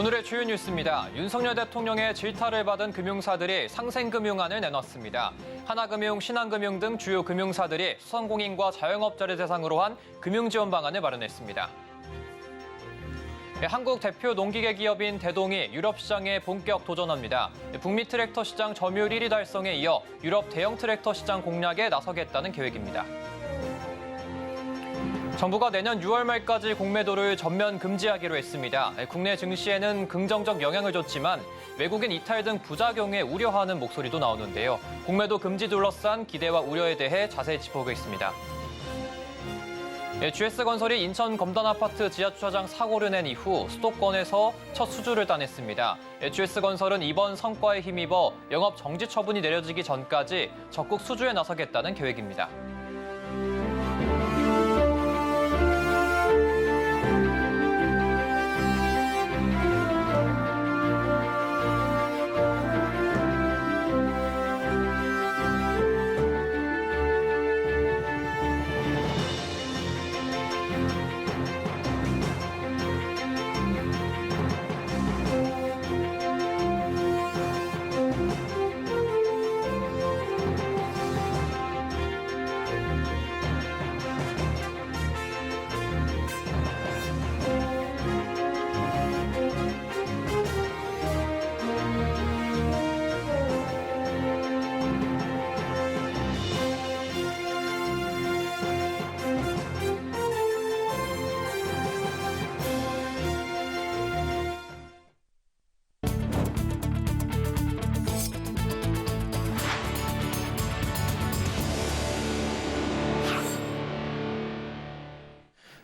오늘의 주요 뉴스입니다. 윤석열 대통령의 질타를 받은 금융사들이 상생금융안을 내놨습니다. 하나금융, 신한금융 등 주요 금융사들이 소상공인과 자영업자를 대상으로 한 금융지원 방안을 마련했습니다. 한국 대표 농기계 기업인 대동이 유럽 시장에 본격 도전합니다. 북미 트랙터 시장 점유율 1위 달성에 이어 유럽 대형 트랙터 시장 공략에 나서겠다는 계획입니다. 정부가 내년 6월 말까지 공매도를 전면 금지하기로 했습니다. 국내 증시에는 긍정적 영향을 줬지만 외국인 이탈 등 부작용에 우려하는 목소리도 나오는데요. 공매도 금지 둘러싼 기대와 우려에 대해 자세히 짚어보겠습니다. GS건설이 인천 검단 아파트 지하주차장 사고를 낸 이후 수도권에서 첫 수주를 따냈습니다. GS건설은 이번 성과에 힘입어 영업 정지 처분이 내려지기 전까지 적극 수주에 나서겠다는 계획입니다.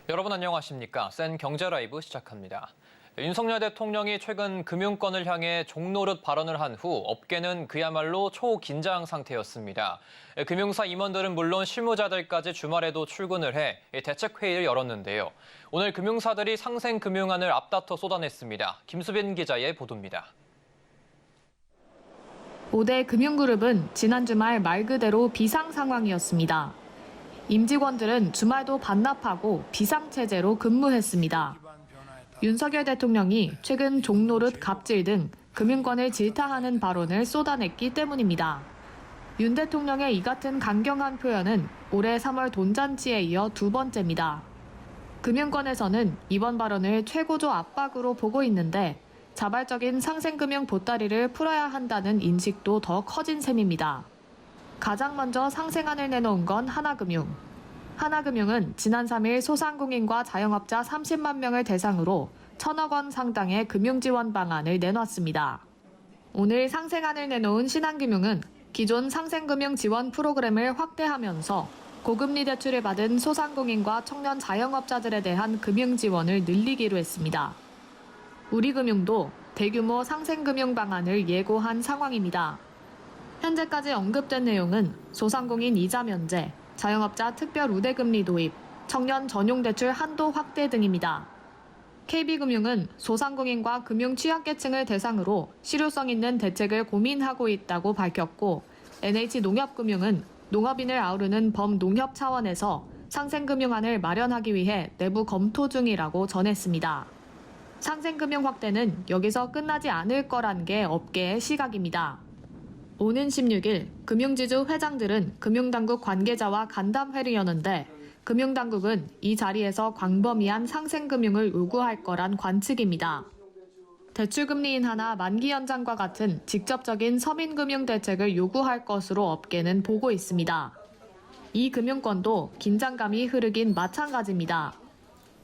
여러분 안녕하십니까? 센 경제라이브 시작합니다. 윤석열 대통령이 최근 금융권을 향해 종노릇 발언을 한 후 업계는 그야말로 초긴장 상태였습니다. 금융사 임원들은 물론 실무자들까지 주말에도 출근을 해 대책회의를 열었는데요. 오늘 금융사들이 상생금융안을 앞다퉈 쏟아냈습니다. 김수빈 기자의 보도입니다. 5대 금융그룹은 지난 주말 말 그대로 비상 상황이었습니다. 임직원들은 주말도 반납하고 비상체제로 근무했습니다. 윤석열 대통령이 최근 종노릇 갑질 등 금융권을 질타하는 발언을 쏟아냈기 때문입니다. 윤 대통령의 이 같은 강경한 표현은 올해 3월 돈잔치에 이어 두 번째입니다. 금융권에서는 이번 발언을 최고조 압박으로 보고 있는데 자발적인 상생금융 보따리를 풀어야 한다는 인식도 더 커진 셈입니다. 가장 먼저 상생안을 내놓은 건 하나금융. 하나금융은 지난 3일 소상공인과 자영업자 30만 명을 대상으로 1,000억 원 상당의 금융지원 방안을 내놨습니다. 오늘 상생안을 내놓은 신한금융은 기존 상생금융 지원 프로그램을 확대하면서 고금리 대출을 받은 소상공인과 청년 자영업자들에 대한 금융 지원을 늘리기로 했습니다. 우리금융도 대규모 상생금융 방안을 예고한 상황입니다. 현재까지 언급된 내용은 소상공인 이자 면제, 자영업자 특별 우대금리 도입, 청년 전용 대출 한도 확대 등입니다. KB금융은 소상공인과 금융 취약계층을 대상으로 실효성 있는 대책을 고민하고 있다고 밝혔고, NH농협금융은 농업인을 아우르는 범농협 차원에서 상생금융안을 마련하기 위해 내부 검토 중이라고 전했습니다. 상생금융 확대는 여기서 끝나지 않을 거란 게 업계의 시각입니다. 오는 16일 금융지주 회장들은 금융당국 관계자와 간담회를 여는데 금융당국은 이 자리에서 광범위한 상생금융을 요구할 거란 관측입니다. 대출금리 인하나 만기 연장과 같은 직접적인 서민금융 대책을 요구할 것으로 업계는 보고 있습니다. 이 금융권도 긴장감이 흐르긴 마찬가지입니다.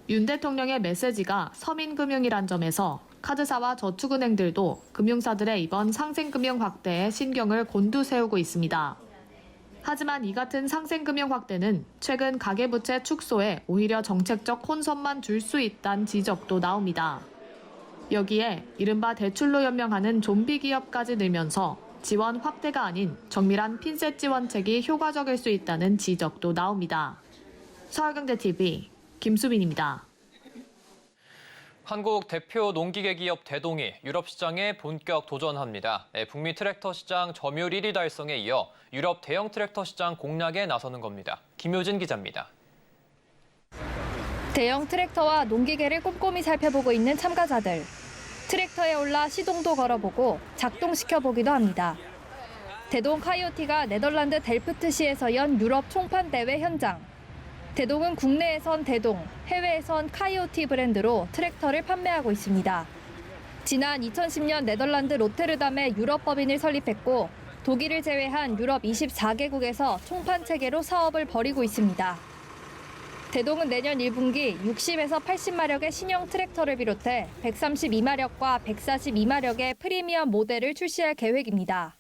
윤 대통령의 메시지가 서민금융이란 점에서 카드사와 저축은행들도 금융사들의 이번 상생금융 확대에 신경을 곤두세우고 있습니다. 하지만 이 같은 상생금융 확대는 최근 가계부채 축소에 오히려 정책적 혼선만 줄 수 있다는 지적도 나옵니다. 여기에 이른바 대출로 연명하는 좀비 기업까지 늘면서 지원 확대가 아닌 정밀한 핀셋 지원책이 효과적일 수 있다는 지적도 나옵니다. 서울경제TV 김수빈입니다. 한국 대표 농기계 기업 대동이 유럽 시장에 본격 도전합니다. 북미 트랙터 시장 점유율 1위 달성에 이어 유럽 대형 트랙터 시장 공략에 나서는 겁니다. 김효진 기자입니다. 대형 트랙터와 농기계를 꼼꼼히 살펴보고 있는 참가자들. 트랙터에 올라 시동도 걸어보고 작동시켜보기도 합니다. 대동 카이오티가 네덜란드 델프트시에서 연 유럽 총판 대회 현장. 대동은 국내에선 대동, 해외에선 카이오티 브랜드로 트랙터를 판매하고 있습니다. 지난 2010년 네덜란드 로테르담에 유럽 법인을 설립했고 독일을 제외한 유럽 24개국에서 총판 체계로 사업을 벌이고 있습니다. 대동은 내년 1분기 60에서 80마력의 신형 트랙터를 비롯해 132마력과 142마력의 프리미엄 모델을 출시할 계획입니다.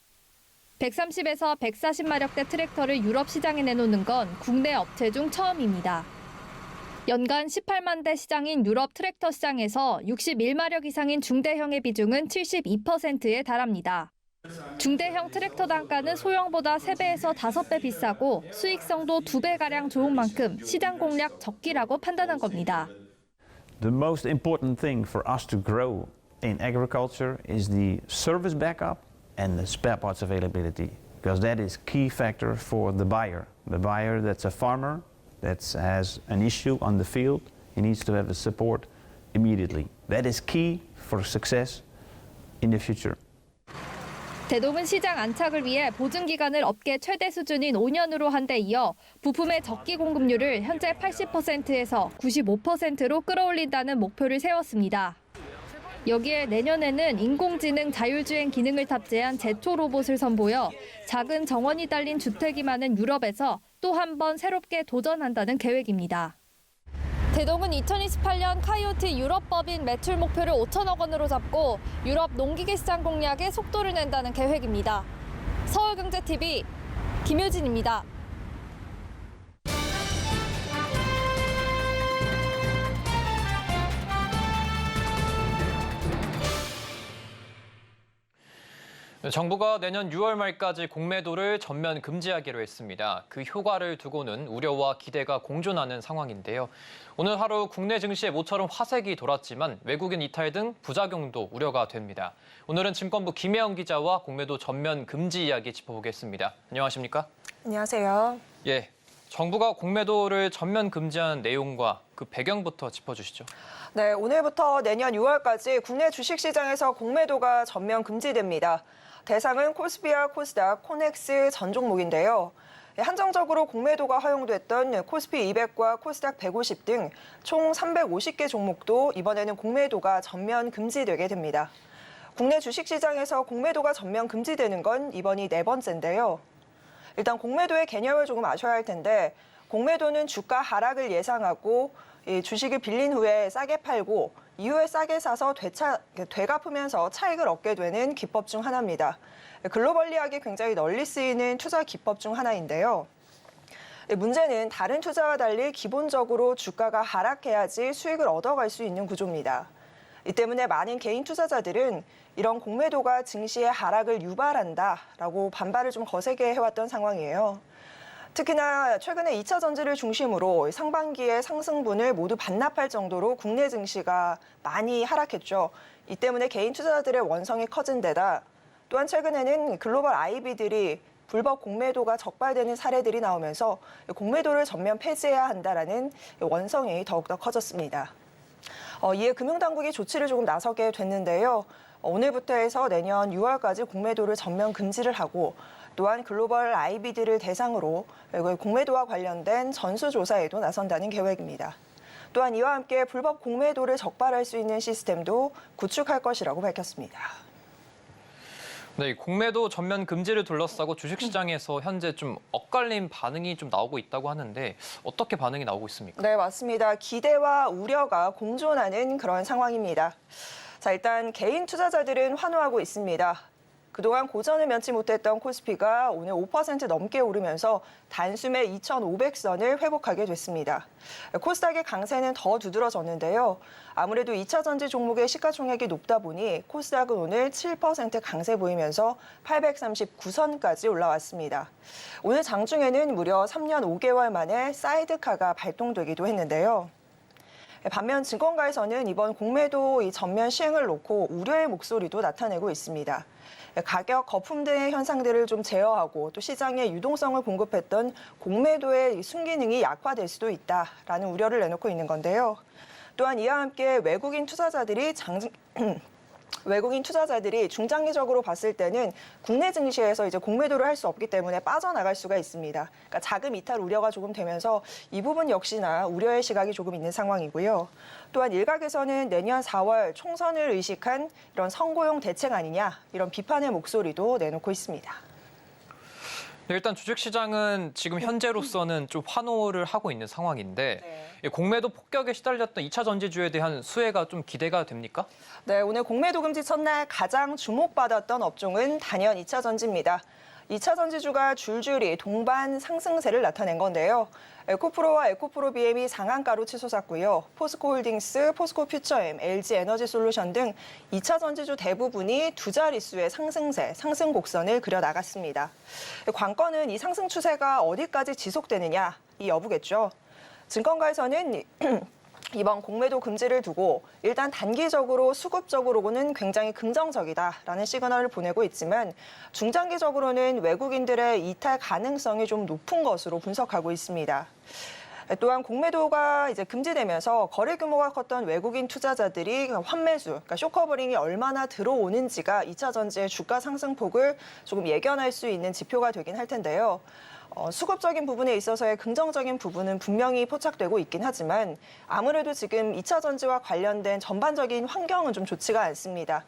130에서 140마력대 트랙터를 유럽 시장에 내놓는 건 국내 업체 중 처음입니다. 연간 18만 대 시장인 유럽 트랙터 시장에서 61마력 이상인 중대형의 비중은 72%에 달합니다. 중대형 트랙터 단가는 소형보다 3배에서 5배 비싸고 수익성도 2배가량 좋은 만큼 시장 공략 적기라고 판단한 겁니다. The most important thing for us to grow in agriculture is the service backup and the spare parts availability, because that is key factor for the buyer. The buyer that's a farmer that has an issue on the field, he needs to have the support immediately. That is key for success in the future. 대동은 시장 안착을 위해 보증 기간을 업계 최대 수준인 5년으로 한 데 이어 부품의 적기 공급률을 현재 80%에서 95%로 끌어올린다는 목표를 세웠습니다. 여기에 내년에는 인공지능 자율주행 기능을 탑재한 제초 로봇을 선보여 작은 정원이 달린 주택이 많은 유럽에서 또 한 번 새롭게 도전한다는 계획입니다. 대동은 2028년 카이오티 유럽 법인 매출 목표를 5천억 원으로 잡고 유럽 농기계 시장 공략에 속도를 낸다는 계획입니다. 서울경제TV 김효진입니다. 정부가 내년 6월 말까지 공매도를 전면 금지하기로 했습니다. 그 효과를 두고는 우려와 기대가 공존하는 상황인데요. 오늘 하루 국내 증시에 모처럼 화색이 돌았지만 외국인 이탈 등 부작용도 우려가 됩니다. 오늘은 증권부 김혜영 기자와 공매도 전면 금지 이야기 짚어보겠습니다. 안녕하십니까? 안녕하세요. 예, 정부가 공매도를 전면 금지한 내용과 그 배경부터 짚어주시죠. 네, 오늘부터 내년 6월까지 국내 주식시장에서 공매도가 전면 금지됩니다. 대상은 코스피와 코스닥, 코넥스 전 종목인데요. 한정적으로 공매도가 허용됐던 코스피 200과 코스닥 150 등 총 350개 종목도 이번에는 공매도가 전면 금지되게 됩니다. 국내 주식시장에서 공매도가 전면 금지되는 건 이번이 4번째인데요. 일단 공매도의 개념을 조금 아셔야 할 텐데 공매도는 주가 하락을 예상하고 주식을 빌린 후에 싸게 팔고 이후에 싸게 사서 되갚으면서 차익을 얻게 되는 기법 중 하나입니다. 글로벌리하게 굉장히 널리 쓰이는 투자 기법 중 하나인데요. 문제는 다른 투자와 달리 기본적으로 주가가 하락해야지 수익을 얻어갈 수 있는 구조입니다. 이 때문에 많은 개인 투자자들은 이런 공매도가 증시의 하락을 유발한다라고 반발을 좀 거세게 해왔던 상황이에요. 특히나 최근에 2차 전지를 중심으로 상반기의 상승분을 모두 반납할 정도로 국내 증시가 많이 하락했죠. 이 때문에 개인 투자자들의 원성이 커진 데다 또한 최근에는 글로벌 IB들이 불법 공매도가 적발되는 사례들이 나오면서 공매도를 전면 폐지해야 한다라는 원성이 더욱더 커졌습니다. 이에 금융당국이 조치를 조금 나서게 됐는데요. 오늘부터 해서 내년 6월까지 공매도를 전면 금지를 하고 또한 글로벌 IB들을 대상으로 공매도와 관련된 전수조사에도 나선다는 계획입니다. 또한 이와 함께 불법 공매도를 적발할 수 있는 시스템도 구축할 것이라고 밝혔습니다. 네, 공매도 전면 금지를 둘러싸고 주식시장에서 현재 좀 엇갈린 반응이 좀 나오고 있다고 하는데 어떻게 반응이 나오고 있습니까? 네, 맞습니다. 기대와 우려가 공존하는 그런 상황입니다. 자, 일단 개인 투자자들은 환호하고 있습니다. 그동안 고전을 면치 못했던 코스피가 오늘 5% 넘게 오르면서 단숨에 2,500선을 회복하게 됐습니다. 코스닥의 강세는 더 두드러졌는데요. 아무래도 2차 전지 종목의 시가총액이 높다 보니 코스닥은 오늘 7% 강세 보이면서 839선까지 올라왔습니다. 오늘 장중에는 무려 3년 5개월 만에 사이드카가 발동되기도 했는데요. 반면 증권가에서는 이번 공매도 이 전면 시행을 놓고 우려의 목소리도 나타내고 있습니다. 가격 거품 등의 현상들을 좀 제어하고 또 시장에 유동성을 공급했던 공매도의 순기능이 약화될 수도 있다라는 우려를 내놓고 있는 건데요. 또한 이와 함께 외국인 투자자들이 외국인 투자자들이 중장기적으로 봤을 때는 국내 증시에서 이제 공매도를 할 수 없기 때문에 빠져나갈 수가 있습니다. 그러니까 자금 이탈 우려가 조금 되면서 이 부분 역시나 우려의 시각이 조금 있는 상황이고요. 또한 일각에서는 내년 4월 총선을 의식한 이런 선거용 대책 아니냐 이런 비판의 목소리도 내놓고 있습니다. 네, 일단 주식시장은 지금 현재로서는 좀 환호를 하고 있는 상황인데 공매도 폭격에 시달렸던 2차 전지주에 대한 수혜가 좀 기대가 됩니까? 네, 오늘 공매도 금지 첫날 가장 주목받았던 업종은 단연 2차 전지입니다. 2차 전지주가 줄줄이 동반 상승세를 나타낸 건데요. 에코프로와 에코프로 BM이 상한가로 치솟았고요. 포스코홀딩스, 포스코퓨처엠, LG에너지솔루션 등 2차 전지주 대부분이 두 자릿수의 상승세, 상승 곡선을 그려 나갔습니다. 관건은 이 상승 추세가 어디까지 지속되느냐 이 여부겠죠. 증권가에서는 이번 공매도 금지를 두고 일단 단기적으로 수급적으로는 굉장히 긍정적이다라는 시그널을 보내고 있지만 중장기적으로는 외국인들의 이탈 가능성이 좀 높은 것으로 분석하고 있습니다. 또한 공매도가 이제 금지되면서 거래 규모가 컸던 외국인 투자자들이 환매수, 그러니까 쇼커버링이 얼마나 들어오는지가 2차 전지의 주가 상승폭을 조금 예견할 수 있는 지표가 되긴 할 텐데요. 수급적인 부분에 있어서의 긍정적인 부분은 분명히 포착되고 있긴 하지만 아무래도 지금 2차 전지와 관련된 전반적인 환경은 좀 좋지가 않습니다.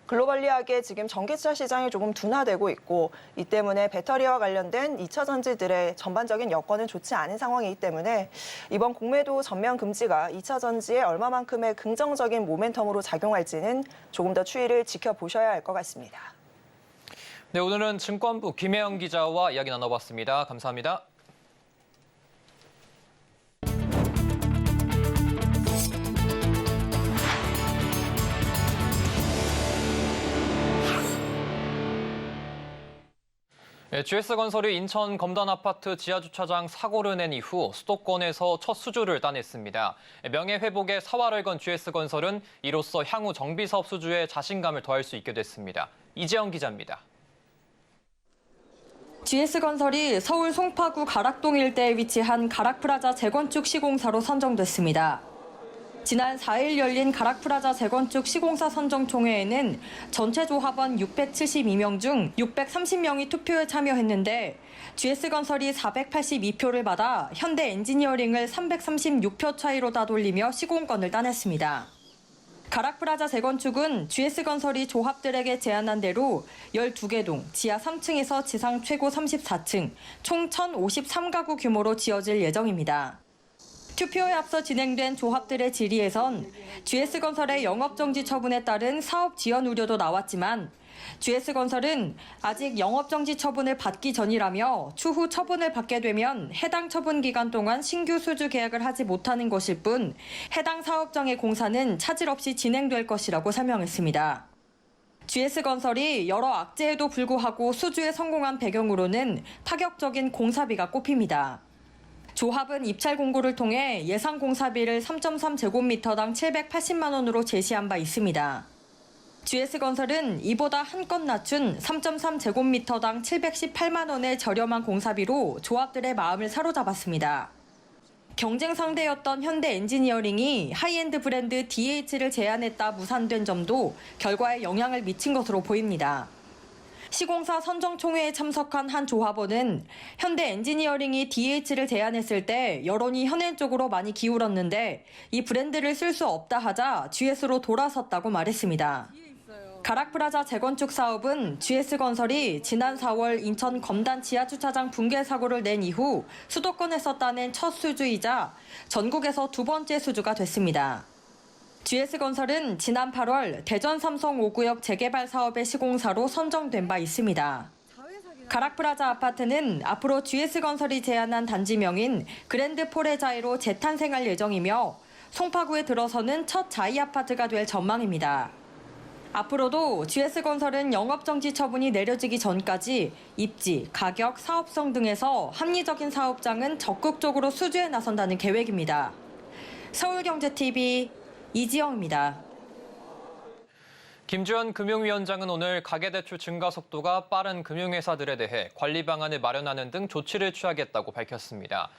글로벌리하게 지금 전기차 시장이 조금 둔화되고 있고 이 때문에 배터리와 관련된 2차 전지들의 전반적인 여건은 좋지 않은 상황이기 때문에 이번 공매도 전면 금지가 2차 전지에 얼마만큼의 긍정적인 모멘텀으로 작용할지는 조금 더 추이를 지켜보셔야 할 것 같습니다. 네, 오늘은 증권부 김혜영 기자와 이야기 나눠봤습니다. 감사합니다. GS건설이 인천 검단 아파트 지하주차장 사고를 낸 이후 수도권에서 첫 수주를 따냈습니다. 명예회복에 사활을 건 GS건설은 이로써 향후 정비사업 수주에 자신감을 더할 수 있게 됐습니다. 이재영 기자입니다. GS건설이 서울 송파구 가락동 일대에 위치한 가락프라자 재건축 시공사로 선정됐습니다. 지난 4일 열린 가락프라자 재건축 시공사 선정총회에는 전체 조합원 672명 중 630명이 투표에 참여했는데 GS건설이 482표를 받아 현대엔지니어링을 336표 차이로 따돌리며 시공권을 따냈습니다. 가락프라자 재건축은 GS건설이 조합들에게 제안한 대로 12개 동, 지하 3층에서 지상 최고 34층, 총 1,053가구 규모로 지어질 예정입니다. 투표에 앞서 진행된 조합들의 질의에선 GS건설의 영업정지 처분에 따른 사업 지연 우려도 나왔지만 GS건설은 아직 영업정지 처분을 받기 전이라며 추후 처분을 받게 되면 해당 처분 기간 동안 신규 수주 계약을 하지 못하는 것일 뿐 해당 사업장의 공사는 차질 없이 진행될 것이라고 설명했습니다. GS건설이 여러 악재에도 불구하고 수주에 성공한 배경으로는 파격적인 공사비가 꼽힙니다. 조합은 입찰 공고를 통해 예상 공사비를 3.3제곱미터당 780만 원으로 제시한 바 있습니다. GS건설은 이보다 한 건 낮춘 3.3제곱미터당 718만 원의 저렴한 공사비로 조합들의 마음을 사로잡았습니다. 경쟁 상대였던 현대엔지니어링이 하이엔드 브랜드 DH를 제안했다 무산된 점도 결과에 영향을 미친 것으로 보입니다. 시공사 선정총회에 참석한 한 조합원은 현대엔지니어링이 DH를 제안했을 때 여론이 현행 쪽으로 많이 기울었는데 이 브랜드를 쓸 수 없다 하자 GS로 돌아섰다고 말했습니다. 가락프라자 재건축 사업은 GS건설이 지난 4월 인천 검단 지하주차장 붕괴 사고를 낸 이후 수도권에서 따낸 첫 수주이자 전국에서 두 번째 수주가 됐습니다. GS건설은 지난 8월 대전 삼성 5구역 재개발 사업의 시공사로 선정된 바 있습니다. 가락프라자 아파트는 앞으로 GS건설이 제안한 단지명인 그랜드 포레자이로 재탄생할 예정이며 송파구에 들어서는 첫 자이 아파트가 될 전망입니다. 앞으로도 GS건설은 영업정지 처분이 내려지기 전까지 입지, 가격, 사업성 등에서 합리적인 사업장은 적극적으로 수주에 나선다는 계획입니다. 서울경제TV 이지영입니다. 김주현 금융위원장은 오늘 가계대출 증가 속도가 빠른 금융회사들에 대해 관리 방안을 마련하는 등 조치를 취하겠다고 밝혔습니다.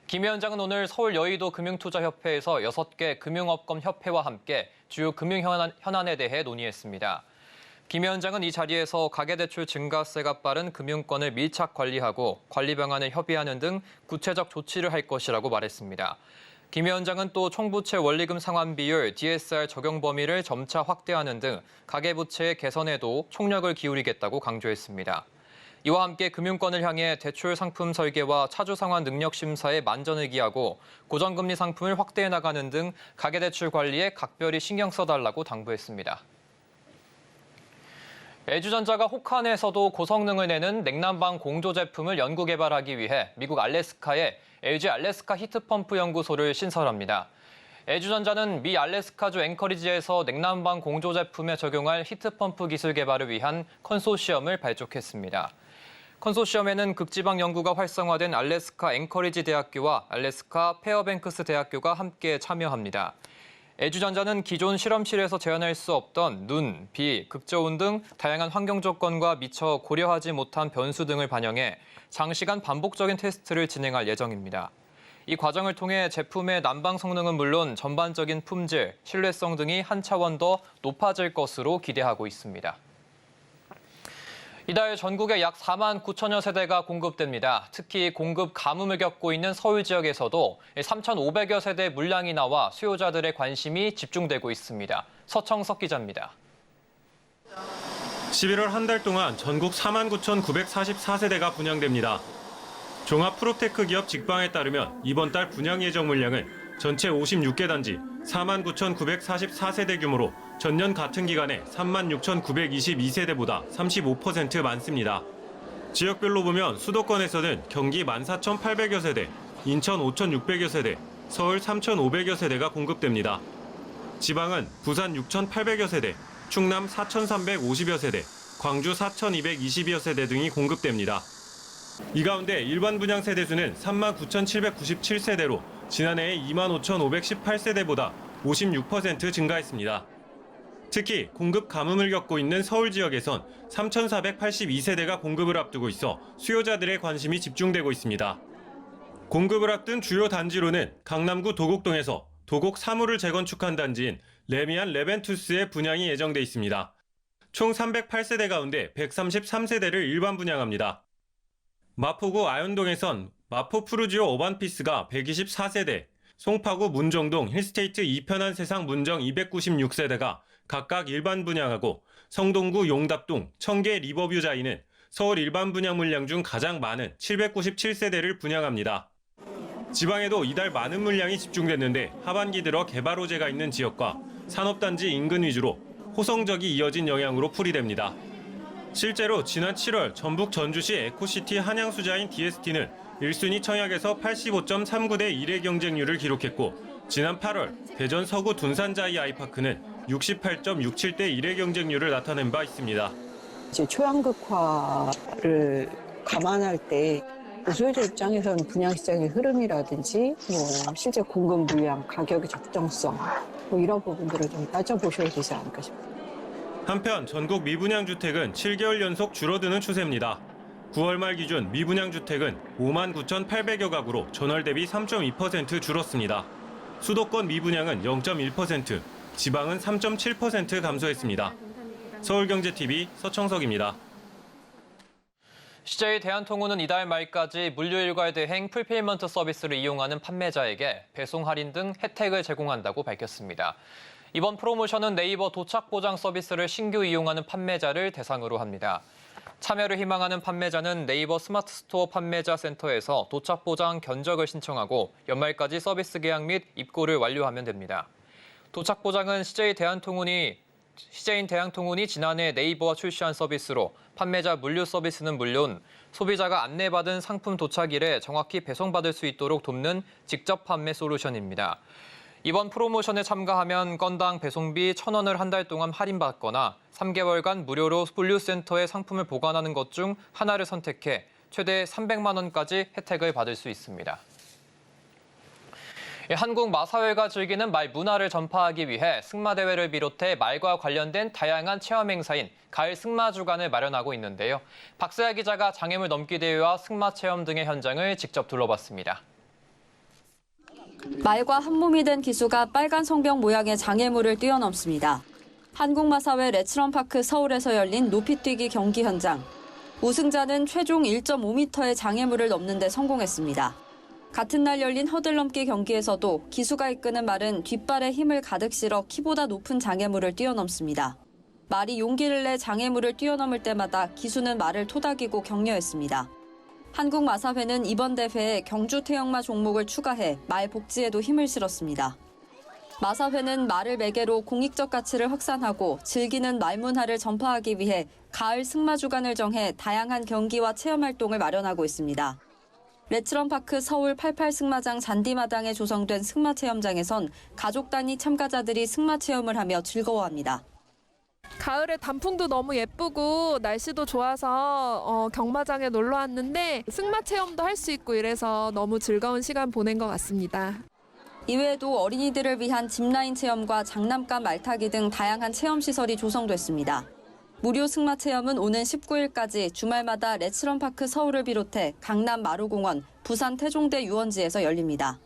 김 위원장은 오늘 서울 여의도 금융투자협회에서 6개 금융업권 협회와 함께 주요 금융 현안에 대해 논의했습니다. 김 위원장은 이 자리에서 가계대출 증가세가 빠른 금융권을 밀착 관리하고 관리 방안을 협의하는 등 구체적 조치를 할 것이라고 말했습니다. 김 위원장은 또 총부채 원리금 상환 비율, DSR 적용 범위를 점차 확대하는 등 가계부채의 개선에도 총력을 기울이겠다고 강조했습니다. 이와 함께 금융권을 향해 대출 상품 설계와 차주 상환 능력 심사에 만전을 기하고 고정금리 상품을 확대해 나가는 등 가계대출 관리에 각별히 신경 써달라고 당부했습니다. LG전자가 혹한에서도 고성능을 내는 냉난방 공조 제품을 연구 개발하기 위해 미국 알래스카에 LG 알래스카 히트펌프 연구소를 신설합니다. LG전자는 미 알래스카주 앵커리지에서 냉난방 공조 제품에 적용할 히트펌프 기술 개발을 위한 컨소시엄을 발족했습니다. 컨소시엄에는 극지방 연구가 활성화된 알래스카 앵커리지 대학교와 알래스카 페어뱅크스 대학교가 함께 참여합니다. LG전자는 기존 실험실에서 재현할 수 없던 눈, 비, 극저온 등 다양한 환경 조건과 미처 고려하지 못한 변수 등을 반영해 장시간 반복적인 테스트를 진행할 예정입니다. 이 과정을 통해 제품의 난방 성능은 물론 전반적인 품질, 신뢰성 등이 한 차원 더 높아질 것으로 기대하고 있습니다. 이달 전국에 약 4만 9천여 세대가 공급됩니다. 특히 공급 가뭄을 겪고 있는 서울 지역에서도 3,500여 세대 물량이 나와 수요자들의 관심이 집중되고 있습니다. 서청석 기자입니다. 11월 한 달 동안 전국 49,944세대가 분양됩니다. 종합 프로테크 기업 직방에 따르면 이번 달 분양 예정 물량은 전체 56개 단지 49,944세대 규모로 전년 같은 기간에 36,922세대보다 35% 많습니다. 지역별로 보면 수도권에서는 경기 14,800여 세대, 인천 5,600여 세대, 서울 3,500여 세대가 공급됩니다. 지방은 부산 6,800여 세대, 충남 4,350여 세대, 광주 4,220여 세대 등이 공급됩니다. 이 가운데 일반 분양 세대수는 39,797세대로 지난해의 25,518세대보다 56% 증가했습니다. 특히 공급 가뭄을 겪고 있는 서울 지역에선 3,482세대가 공급을 앞두고 있어 수요자들의 관심이 집중되고 있습니다. 공급을 앞둔 주요 단지로는 강남구 도곡동에서 도곡 3호를 재건축한 단지인 레미안 레벤투스의 분양이 예정돼 있습니다. 총 308세대 가운데 133세대를 일반 분양합니다. 마포구 아현동에선 마포 푸르지오 어반피스가 124세대, 송파구 문정동 힐스테이트 이편한 세상 문정 296세대가 각각 일반 분양하고 성동구 용답동 청계 리버뷰 자이는 서울 일반 분양 물량 중 가장 많은 797세대를 분양합니다. 지방에도 이달 많은 물량이 집중됐는데 하반기 들어 개발 호재가 있는 지역과 산업단지 인근 위주로 호성적이 이어진 영향으로 풀이됩니다. 실제로 지난 7월 전북 전주시 에코시티 한양수자인 DST는 1순위 청약에서 85.39대 1의 경쟁률을 기록했고 지난 8월 대전 서구 둔산자이 아이파크는 68.67대 1의 경쟁률을 나타낸 바 있습니다. 이제 초양극화를 감안할 때 소유자 입장에서는 분양시장의 흐름이라든지 실제 공급 물량, 가격의 적정성 이런 부분들을 좀 따져보셔야 되지 않을까 싶습니다. 한편 전국 미분양 주택은 7개월 연속 줄어드는 추세입니다. 9월 말 기준 미분양 주택은 59,800여 가구로 전월 대비 3.2% 줄었습니다. 수도권 미분양은 0.1%, 지방은 3.7% 감소했습니다. 서울경제TV 서청석입니다. CJ 대한통운은 이달 말까지 물류일괄 대행 풀필먼트 서비스를 이용하는 판매자에게 배송 할인 등 혜택을 제공한다고 밝혔습니다. 이번 프로모션은 네이버 도착 보장 서비스를 신규 이용하는 판매자를 대상으로 합니다. 참여를 희망하는 판매자는 네이버 스마트 스토어 판매자 센터에서 도착 보장 견적을 신청하고 연말까지 서비스 계약 및 입고를 완료하면 됩니다. 도착 보장은 CJ 대한통운이 지난해 네이버와 출시한 서비스로 판매자 물류 서비스는 물론 소비자가 안내받은 상품 도착일에 정확히 배송받을 수 있도록 돕는 직접 판매 솔루션입니다. 이번 프로모션에 참가하면 건당 배송비 1,000원을 한 달 동안 할인받거나 3개월간 무료로 물류센터에 상품을 보관하는 것 중 하나를 선택해 최대 300만 원까지 혜택을 받을 수 있습니다. 한국 마사회가 즐기는 말 문화를 전파하기 위해 승마대회를 비롯해 말과 관련된 다양한 체험 행사인 가을 승마주간을 마련하고 있는데요. 박세아 기자가 장애물 넘기 대회와 승마 체험 등의 현장을 직접 둘러봤습니다. 말과 한몸이 된 기수가 빨간 성병 모양의 장애물을 뛰어넘습니다. 한국마사회 레츠런파크 서울에서 열린 높이뛰기 경기 현장. 우승자는 최종 1.5m의 장애물을 넘는 데 성공했습니다. 같은 날 열린 허들넘기 경기에서도 기수가 이끄는 말은 뒷발에 힘을 가득 실어 키보다 높은 장애물을 뛰어넘습니다. 말이 용기를 내 장애물을 뛰어넘을 때마다 기수는 말을 토닥이고 격려했습니다. 한국마사회는 이번 대회에 경주 태영마 종목을 추가해 말 복지에도 힘을 실었습니다. 마사회는 말을 매개로 공익적 가치를 확산하고 즐기는 말 문화를 전파하기 위해 가을 승마 주간을 정해 다양한 경기와 체험 활동을 마련하고 있습니다. 레츠런파크 서울 88 승마장 잔디마당에 조성된 승마 체험장에선 가족 단위 참가자들이 승마 체험을 하며 즐거워합니다. 가을에 단풍도 너무 예쁘고 날씨도 좋아서 경마장에 놀러 왔는데 승마 체험도 할 수 있고 이래서 너무 즐거운 시간 보낸 것 같습니다. 이외에도 어린이들을 위한 짚라인 체험과 장난감 말타기 등 다양한 체험시설이 조성됐습니다. 무료 승마 체험은 오는 19일까지 주말마다 레츠런파크 서울을 비롯해 강남 마루공원, 부산 태종대 유원지에서 열립니다.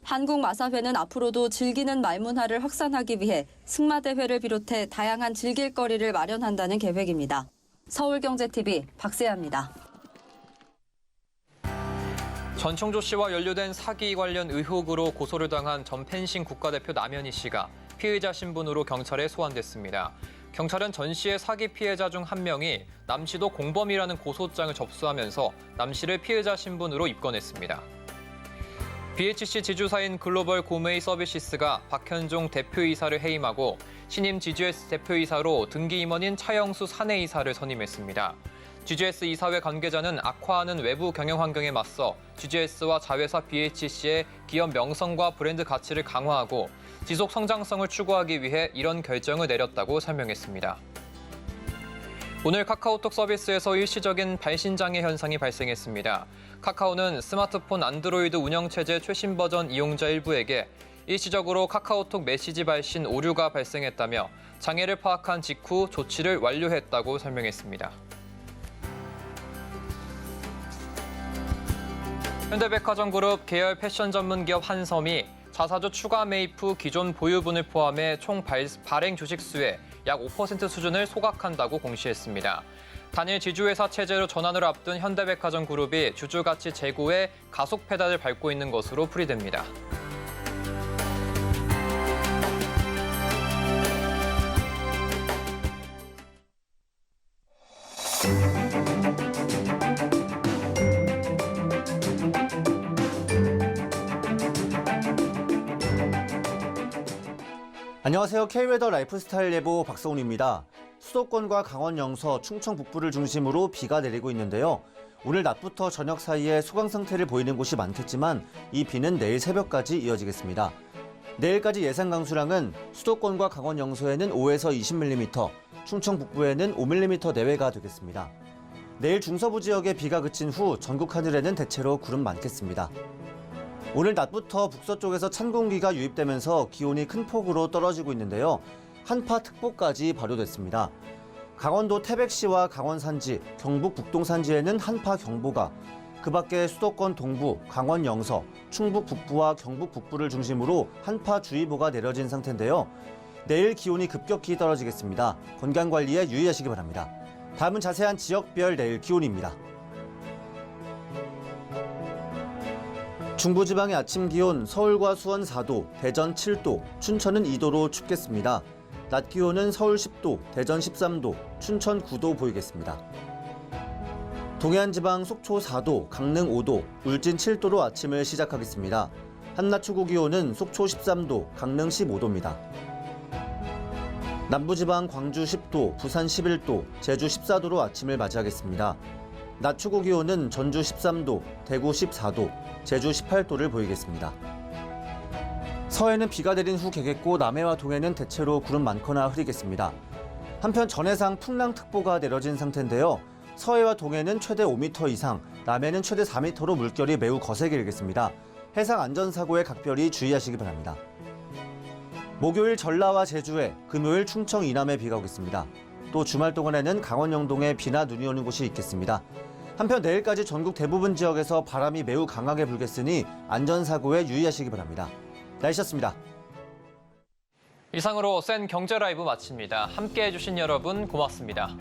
한국마사회는 앞으로도 즐기는 말 문화를 확산하기 위해 승마대회를 비롯해 다양한 즐길거리를 마련한다는 계획입니다. 서울경제TV 박세아입니다. 전청조 씨와 연루된 사기 관련 의혹으로 고소를 당한 전 펜싱 국가대표 남현희 씨가 피의자 신분으로 경찰에 소환됐습니다. 경찰은 전 씨의 사기 피해자 중 한 명이 남 씨도 공범이라는 고소장을 접수하면서 남 씨를 피해자 신분으로 입건했습니다. BHC 지주사인 글로벌 고메이 서비시스가 박현종 대표이사를 해임하고 신임 GGS 대표이사로 등기 임원인 차영수 사내이사를 선임했습니다. GGS 이사회 관계자는 악화하는 외부 경영 환경에 맞서 GGS와 자회사 BHC의 기업 명성과 브랜드 가치를 강화하고 지속 성장성을 추구하기 위해 이런 결정을 내렸다고 설명했습니다. 오늘 카카오톡 서비스에서 일시적인 발신장애 현상이 발생했습니다. 카카오는 스마트폰 안드로이드 운영체제 최신 버전 이용자 일부에게 일시적으로 카카오톡 메시지 발신 오류가 발생했다며 장애를 파악한 직후 조치를 완료했다고 설명했습니다. 현대백화점 그룹 계열 패션 전문 기업 한섬이 자사주 추가 매입 후 기존 보유분을 포함해 총 발행 주식수의 약 5% 수준을 소각한다고 공시했습니다. 단일 지주회사 체제로 전환을 앞둔 현대백화점 그룹이 주주가치 제고에 가속 페달을 밟고 있는 것으로 풀이됩니다. 안녕하세요. K웨더 라이프스타일 예보 박성훈입니다. 수도권과 강원 영서, 충청 북부를 중심으로 비가 내리고 있는데요. 오늘 낮부터 저녁 사이에 소강 상태를 보이는 곳이 많겠지만 이 비는 내일 새벽까지 이어지겠습니다. 내일까지 예상 강수량은 수도권과 강원 영서에는 5에서 20mm, 충청 북부에는 5mm 내외가 되겠습니다. 내일 중서부 지역에 비가 그친 후 전국 하늘에는 대체로 구름 많겠습니다. 오늘 낮부터 북서쪽에서 찬 공기가 유입되면서 기온이 큰 폭으로 떨어지고 있는데요. 한파특보까지 발효됐습니다. 강원도 태백시와 강원 산지, 경북 북동 산지에는 한파경보가, 그 밖에 수도권 동부, 강원 영서, 충북 북부와 경북 북부를 중심으로 한파주의보가 내려진 상태인데요. 내일 기온이 급격히 떨어지겠습니다. 건강관리에 유의하시기 바랍니다. 다음은 자세한 지역별 내일 기온입니다. 중부지방의 아침 기온 서울과 수원 4도, 대전 7도, 춘천은 2도로 춥겠습니다. 낮 기온은 서울 10도, 대전 13도, 춘천 9도 보이겠습니다. 동해안 지방 속초 4도, 강릉 5도, 울진 7도로 아침을 시작하겠습니다. 한낮 최고 기온은 속초 13도, 강릉 15도입니다. 남부지방 광주 10도, 부산 11도, 제주 14도로 아침을 맞이하겠습니다. 낮 최고 기온은 전주 13도, 대구 14도, 제주 18도를 보이겠습니다. 서해는 비가 내린 후 개겠고 남해와 동해는 대체로 구름 많거나 흐리겠습니다. 한편 전해상 풍랑특보가 내려진 상태인데요. 서해와 동해는 최대 5m 이상, 남해는 최대 4m로 물결이 매우 거세게 일겠습니다. 해상 안전사고에 각별히 주의하시기 바랍니다. 목요일 전라와 제주에, 금요일 충청 이남에 비가 오겠습니다. 또 주말 동안에는 강원 영동에 비나 눈이 오는 곳이 있겠습니다. 한편 내일까지 전국 대부분 지역에서 바람이 매우 강하게 불겠으니 안전사고에 유의하시기 바랍니다. 날씨였습니다. 이상으로 센 경제 라이브 마칩니다. 함께해 주신 여러분 고맙습니다.